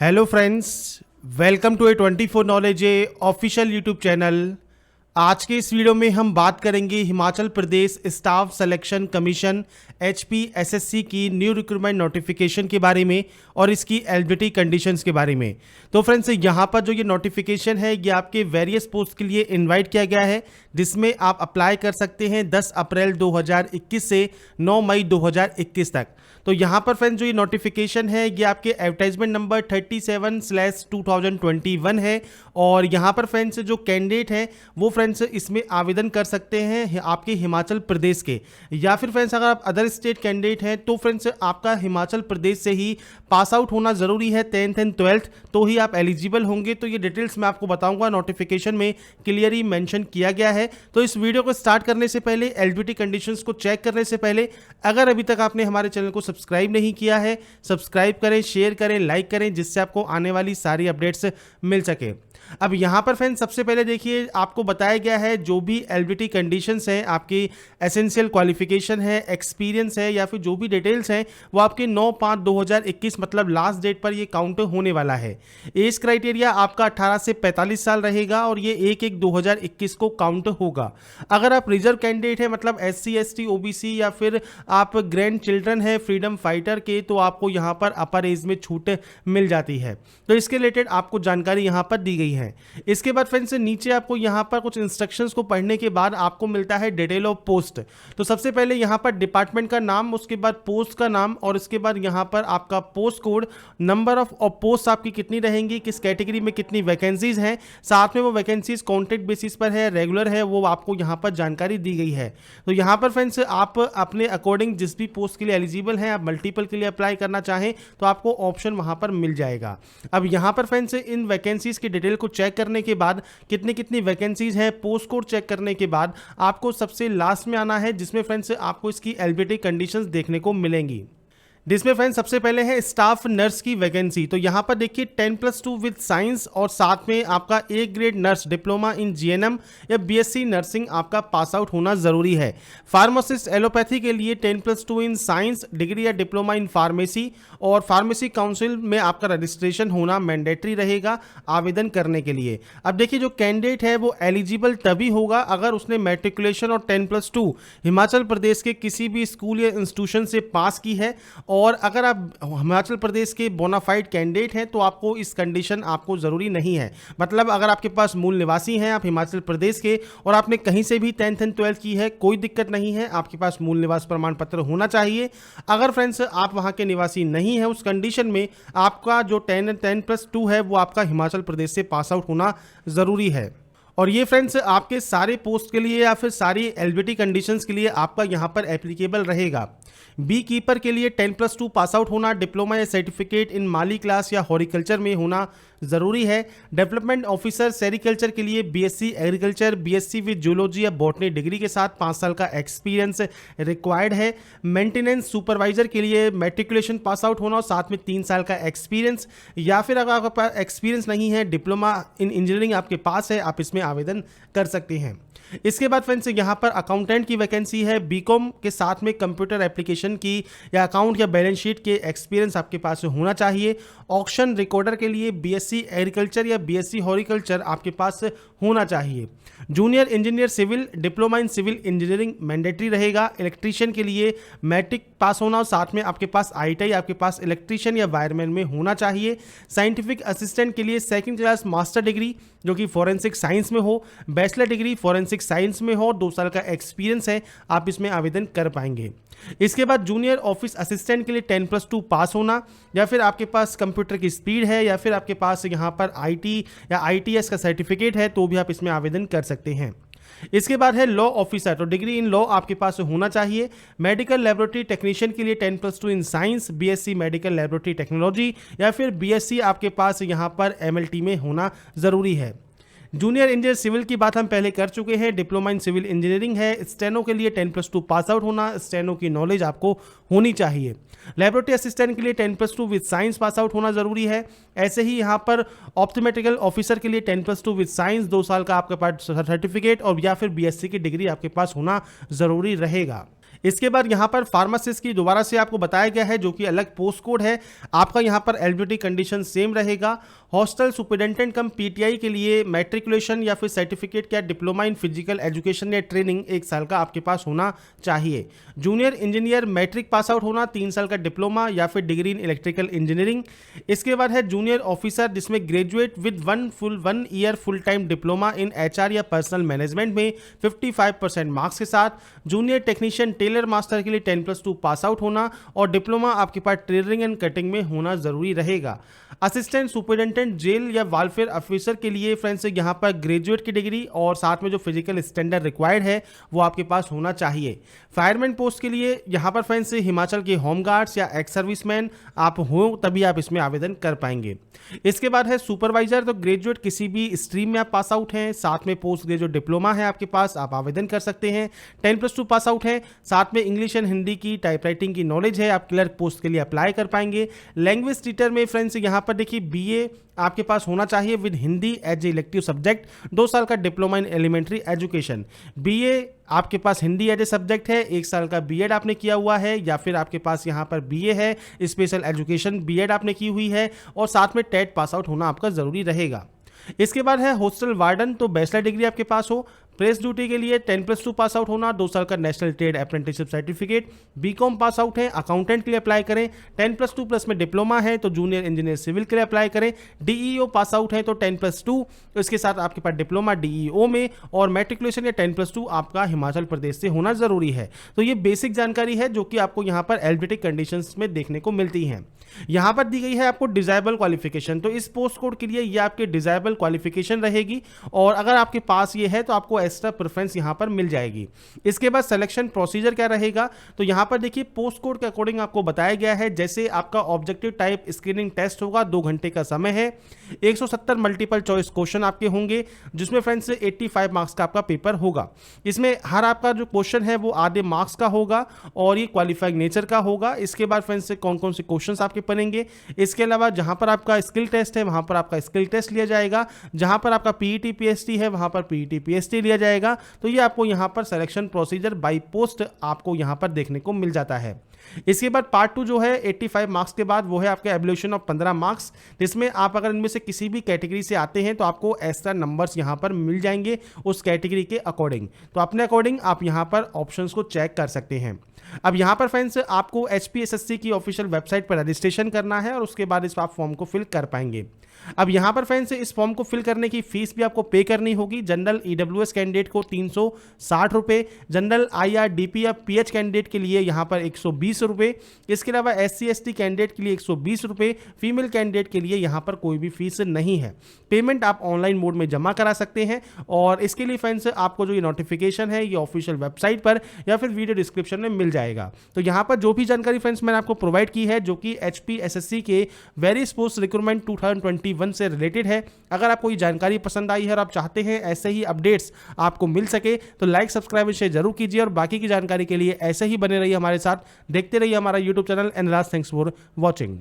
Hello friends, welcome to A24 knowledge official YouTube channel. आज के इस वीडियो में हम बात करेंगे Himachal Pradesh staff selection commission HPSSC की न्यू रिक्रूटमेंट नोटिफिकेशन के बारे में और इसकी एलिजिबिलिटी कंडीशंस के बारे में। तो फ्रेंड्स, यहाँ पर जो ये नोटिफिकेशन है ये आपके वेरियस पोस्ट के लिए इनवाइट किया गया है, जिसमें आप अप्लाई कर सकते हैं 10 अप्रैल 2021 से 9 मई 2021 तक। तो यहाँ पर फ्रेंड्स जो ये नोटिफिकेशन है ये आपके एडवर्टाइजमेंट नंबर 37/2021 है। और यहाँ पर फ्रेंड्स जो कैंडिडेट हैं वो फ्रेंड्स इसमें आवेदन कर सकते हैं आपके हिमाचल प्रदेश के, या फिर फ्रेंड्स अगर आप अदर स्टेट कैंडिडेट हैं तो फ्रेंड्स आपका हिमाचल प्रदेश से ही पास आउट होना ज़रूरी है 10th एंड 12th, तो ही आप एलिजिबल होंगे। तो ये डिटेल्स मैं आपको बताऊंगा, नोटिफिकेशन में क्लियरली मेंशन किया गया है। तो इस वीडियो को स्टार्ट करने से पहले, एलिजिबिलिटी कंडीशंस को चेक करने से पहले, अगर अभी तक आपने हमारे चैनल को सब्सक्राइब नहीं किया है, सब्सक्राइब करें, शेयर करें, लाइक करें, जिससे आपको आने वाली सारी अपडेट्स मिल सके। अब यहाँ पर फ्रेंड्स सबसे पहले देखिए, आपको बताया गया है जो भी एलिजिबिलिटी कंडीशंस हैं, आपकी एसेंशियल क्वालिफिकेशन है, एक्सपीरियंस है, या फिर जो भी डिटेल्स हैं वो आपके 9/5/2021 मतलब लास्ट डेट पर ये काउंट होने वाला है। एज क्राइटेरिया आपका 18 से 45 साल रहेगा और ये 1/1/2021 को काउंट होगा। अगर आप रिजर्व कैंडिडेट है मतलब SC ST OBC या फिर आप ग्रैंड चिल्ड्रन है फ्रीडम फाइटर के, तो आपको यहाँ पर अपर एज में छूट मिल जाती है। तो इसके रिलेटेड आपको जानकारी यहाँ पर दी गई है। इसके बाद फ्रेंड्स नीचे आपको यहाँ पर कुछ इंस्ट्रक्शंस को पढ़ने के बाद आपको मिलता है डिटेल ऑफ पोस्ट। तो सबसे पहले यहाँ पर डिपार्टमेंट का नाम, उसके बाद पोस्ट का नाम, और इसके बाद यहाँ पर आपका post code, number of post आपकी कितनी रहेंगी, किस कैटेगरी में कितनी वैकेंसीज हैं, साथ में वो वैकेंसीज कॉन्ट्रैक्ट बेसिस पर है, रेगुलर है, वो आपको यहाँ पर जानकारी दी गई है। तो यहाँ पर फ्रेंड्स आप अपने अकॉर्डिंग जिस भी पोस्ट के लिए एलिजिबल हैं, आप मल्टीपल के लिए अप्लाई करना चाहें तो आपको ऑप्शन वहाँ पर मिल जाएगा। अब यहाँ पर फ्रेंड्स इन वैकेंसीज की डिटेल को चेक करने के बाद, कितनी कितनी वैकेंसीज हैं, पोस्ट कोड चेक करने के बाद आपको सबसे लास्ट में आना है, जिसमें फ्रेंड्स आपको इसकी एलिजिबिलिटी कंडीशंस देखने को मिलेंगी। जिसमें फ्रेंड्स सबसे पहले है स्टाफ नर्स की वैकेंसी। तो यहाँ पर देखिए 10+2 विद साइंस और साथ में आपका A grade nurse diploma in GNM या BSc नर्सिंग आपका पास आउट होना जरूरी है। फार्मासिस्ट एलोपैथी के लिए 10+2 इन साइंस डिग्री या डिप्लोमा इन फार्मेसी, और फार्मेसी काउंसिल में आपका रजिस्ट्रेशन होना मैंडेटरी रहेगा आवेदन करने के लिए। अब देखिए जो कैंडिडेट है वो एलिजिबल तभी होगा अगर उसने मैट्रिकुलेशन और 10+2 हिमाचल प्रदेश के किसी भी स्कूल या इंस्टीट्यूशन से पास की है। और अगर आप हिमाचल प्रदेश के बोनाफाइड कैंडिडेट हैं तो आपको इस कंडीशन आपको ज़रूरी नहीं है। मतलब अगर आपके पास मूल निवासी हैं आप हिमाचल प्रदेश के और आपने कहीं से भी 10th एंड 12th की है, कोई दिक्कत नहीं है, आपके पास मूल निवास प्रमाण पत्र होना चाहिए। अगर फ्रेंड्स आप वहाँ के निवासी नहीं है, उस कंडीशन में आपका जो 10+2 है वो आपका हिमाचल प्रदेश से पास आउट होना ज़रूरी है। और ये फ्रेंड्स आपके सारे पोस्ट के लिए या फिर सारी एलिजिबिलिटी कंडीशंस के लिए आपका यहाँ पर एप्लीकेबल रहेगा। बी कीपर के लिए 10+2 पास आउट होना, डिप्लोमा या सर्टिफिकेट इन माली क्लास या हॉर्टिकल्चर में होना ज़रूरी है। डेवलपमेंट ऑफिसर सेरिकल्चर के लिए BSc agriculture, BSc with zoology या बॉटनी डिग्री के साथ 5 साल का एक्सपीरियंस रिक्वायर्ड है। मेंटेनेंस सुपरवाइजर के लिए मैट्रिकुलेशन पास आउट होना और साथ में 3 साल का एक्सपीरियंस, या फिर अगर आपके पास एक्सपीरियंस नहीं है, डिप्लोमा इन इंजीनियरिंग आपके पास है, आप इसमें आवेदन कर सकते हैं। इसके बाद फ्रेंड्स यहाँ पर अकाउंटेंट की वैकेंसी है। BCom के साथ में कंप्यूटर एप्लीकेशन की या अकाउंट या बैलेंस शीट के एक्सपीरियंस आपके पास होना चाहिए। ऑक्शन रिकॉर्डर के लिए BSc एग्रीकल्चर या BSc हॉर्टिकल्चर आपके पास होना चाहिए। Junior engineer civil, diploma in civil engineering mandatory रहेगा। इलेक्ट्रीशियन के लिए मैट्रिक पास होना और साथ में आपके पास ITI आपके पास इलेक्ट्रीशियन या वायरमैन में होना चाहिए। साइंटिफिक असिस्टेंट के लिए 2nd क्लास मास्टर डिग्री जो कि फॉरेंसिक साइंस में हो, बैचलर डिग्री फॉरेंसिक साइंस में हो, 2 साल का एक्सपीरियंस है, आप इसमें आवेदन कर पाएंगे। इसके बाद जूनियर ऑफिस असिस्टेंट के लिए 10+2 पास होना, या फिर आपके पास कंप्यूटर की स्पीड है, या फिर आपके पास यहाँ पर IT या ITS का सर्टिफिकेट है, तो भी आप इसमें आवेदन कर सकते हैं। इसके बाद है लॉ ऑफिसर, तो डिग्री इन लॉ आपके पास होना चाहिए। मेडिकल लेबोरेटरी टेक्नीशियन के लिए 10+2 in science, BSc medical laboratory technology, या फिर BSc आपके पास यहाँ पर MLT में होना ज़रूरी है। जूनियर इंजीनियर सिविल की बात हम पहले कर चुके हैं, डिप्लोमा इन सिविल इंजीनियरिंग है। स्टेनो के लिए 10+2 पास आउट होना, स्टेनो की नॉलेज आपको होनी चाहिए। लेबोरेटरी असिस्टेंट के लिए 10+2 विद साइंस पास आउट होना जरूरी है। ऐसे ही यहाँ पर ऑप्टोमेट्रिकल ऑफिसर के लिए 10+2 विद साइंस, 2 साल का आपके पास सर्टिफिकेट और या फिर BSc की डिग्री आपके पास होना जरूरी रहेगा। इसके बाद यहाँ पर फार्मासिस्ट की दोबारा से आपको बताया गया है, जो कि अलग पोस्ट कोड है। आपका यहाँ पर एलिजिबिलिटी कंडीशन सेम रहेगा। हॉस्टल सुपरिटेंडेंट कम पीटीआई के लिए मैट्रिकुलेशन या फिर सर्टिफिकेट या डिप्लोमा इन फिजिकल एजुकेशन या ट्रेनिंग 1 साल का आपके पास होना चाहिए। Junior engineer matric pass out होना, 3 साल का डिप्लोमा या फिर डिग्री इन इलेक्ट्रिकल इंजीनियरिंग। इसके बाद है जूनियर ऑफिसर, जिसमें graduate with 1 year full time diploma in HR या पर्सनल मैनेजमेंट में 55% मार्क्स के साथ। जूनियर टेक्नीशियन टेलर मास्टर के लिए 10+2 पास आउट होना और डिप्लोमा आपके पास टेलरिंग एंड कटिंग में होना जरूरी रहेगा। असिस्टेंट सुपरिटेंडेंट जेल या वेलफेयर ऑफिसर के लिए फ्रेंड्स यहाँ पर ग्रेजुएट की डिग्री और साथ में जो फिजिकल स्टैंडर्ड रिक्वायर्ड है वो आपके पास होना चाहिए। फायरमैन पोस्ट के लिए यहाँ पर फ्रेंड्स हिमाचल के होमगार्ड्स या एक्स सर्विसमैन आप हो तभी आप इसमें आवेदन कर पाएंगे। इसके बाद है सुपरवाइजर, तो ग्रेजुएट किसी भी स्ट्रीम में आप पास आउट हैं, साथ में पोस्ट ग्रेजुएट डिप्लोमा है आपके पास, आप आवेदन कर सकते हैं। 10+2 पास आउट है, साथ में इंग्लिश एंड हिंदी की टाइपराइटिंग की नॉलेज है, आप क्लर्क पोस्ट के लिए अप्लाई कर पाएंगे। लैंग्वेज टीचर में फ्रेंड्स यहाँ पर देखिए बीए आपके पास होना चाहिए with Hindi as a elective subject, 2 साल का diploma in elementary education. BA आपके पास हिंदी एज ए सब्जेक्ट है, 1 साल का बीएड आपने किया हुआ है, या फिर आपके पास यहाँ पर बीए है स्पेशल एजुकेशन बीएड आपने की हुई है, और साथ में टेट पास आउट होना आपका जरूरी रहेगा। इसके बाद है हॉस्टल वार्डन, तो बैचलर डिग्री आपके पास हो। प्रेस ड्यूटी के लिए 10+2 पास आउट होना, 2 साल का national trade apprenticeship certificate. BCom pass out है, अकाउंटेंट के लिए अप्लाई करें। 10+2 प्लस में डिप्लोमा है तो जूनियर इंजीनियर सिविल के लिए अप्लाई करें। डीईओ पास आउट है तो 10+2, इसके साथ आपके पास डिप्लोमा डीईओ में, और मैट्रिकुलेशन या 10+2 आपका हिमाचल प्रदेश से होना जरूरी है। तो ये बेसिक जानकारी है जो कि आपको यहाँ पर एलिजिबिलिटी कंडीशंस में देखने को मिलती है। यहाँ पर दी गई है आपको डिजायबल क्वालिफिकेशन, तो इस पोस्ट कोड के लिए ये आपके डिजायबल क्वालिफिकेशन रहेगी, और अगर आपके पास ये है तो आपको एक्स्ट्रा प्रेफरेंस यहाँ पर मिल जाएगी। इसके बाद सिलेक्शन प्रोसीजर क्या रहेगा, तो यहाँ पर देखिए पोस्ट कोड के अकॉर्डिंग आपको बताया गया है। जैसे आपका ऑब्जेक्टिव टाइप स्क्रीनिंग टेस्ट होगा, 2 घंटे का समय है, 170 मल्टीपल चॉइस क्वेश्चन आपके होंगे, जिसमें फ्रेंड्स 85 मार्क्स का आपका पेपर होगा। इसमें हर आपका जो क्वेश्चन है वो आधे मार्क्स का होगा और ये क्वालिफाइंग नेचर का होगा। इसके बाद फ्रेंड्स कौन कौन से क्वेश्चन आपके बनेंगे, इसके अलावा जहां पर आपका स्किल टेस्ट है वहां पर आपका स्किल टेस्ट लिया जाएगा, जहां पर आपका पीईटी पीएसटी है वहां पर पीईटी पीएसटी लिया जाएगा। तो ये आपको यहां पर सिलेक्शन प्रोसीजर बाय पोस्ट आपको यहां पर देखने को मिल जाता है। इसके बाद पार्ट 2 जो है 85 मार्क्स के बाद वो है आपका एवल्यूशन ऑफ 15 मार्क्स, जिसमें आप अगर इनमें से किसी भी कैटेगरी से आते हैं तो आपको एक्स्ट्रा नंबर्स यहां पर मिल जाएंगे उस कैटेगरी के अकॉर्डिंग। तो अपने अकॉर्डिंग आप यहां पर ऑप्शंस को चेक कर सकते हैं। अब यहाँ पर फ्रेंड्स आपको HPSSC की ऑफिशियल वेबसाइट पर रजिस्ट्रेशन करना है और उसके बाद इस आप फॉर्म को फिल कर पाएंगे। अब यहाँ पर फ्रेंड्स इस फॉर्म को फिल करने की फीस भी आपको पे करनी होगी। जनरल EWS कैंडिडेट को 360 रुपये, जनरल IRDP या PH कैंडिडेट के लिए यहाँ पर 120 रुपये, इसके अलावा SC/ST कैंडिडेट के लिए 120 रुपये, फीमेल कैंडिडेट के लिए यहाँ पर कोई भी फीस नहीं है। पेमेंट आप ऑनलाइन मोड में जमा करा सकते हैं, और इसके लिए फ्रेंड्स आपको जो ये नोटिफिकेशन है ये ऑफिशियल वेबसाइट पर या फिर वीडियो डिस्क्रिप्शन में मिल जाएगा। तो यहाँ पर जो भी जानकारी फ्रेंड्स मैंने आपको प्रोवाइड की है जो कि HPSSC के वेरियस पोस्ट रिक्रूटमेंट 2021 से रिलेटेड है, अगर आपको ये जानकारी पसंद आई है और आप चाहते हैं ऐसे ही अपडेट्स आपको मिल सके तो लाइक सब्सक्राइब शेयर जरूर कीजिए, और बाकी की जानकारी के लिए ऐसे ही बने रहिए हमारे साथ, देखते रहिए हमारा YouTube channel. And last thanks for watching.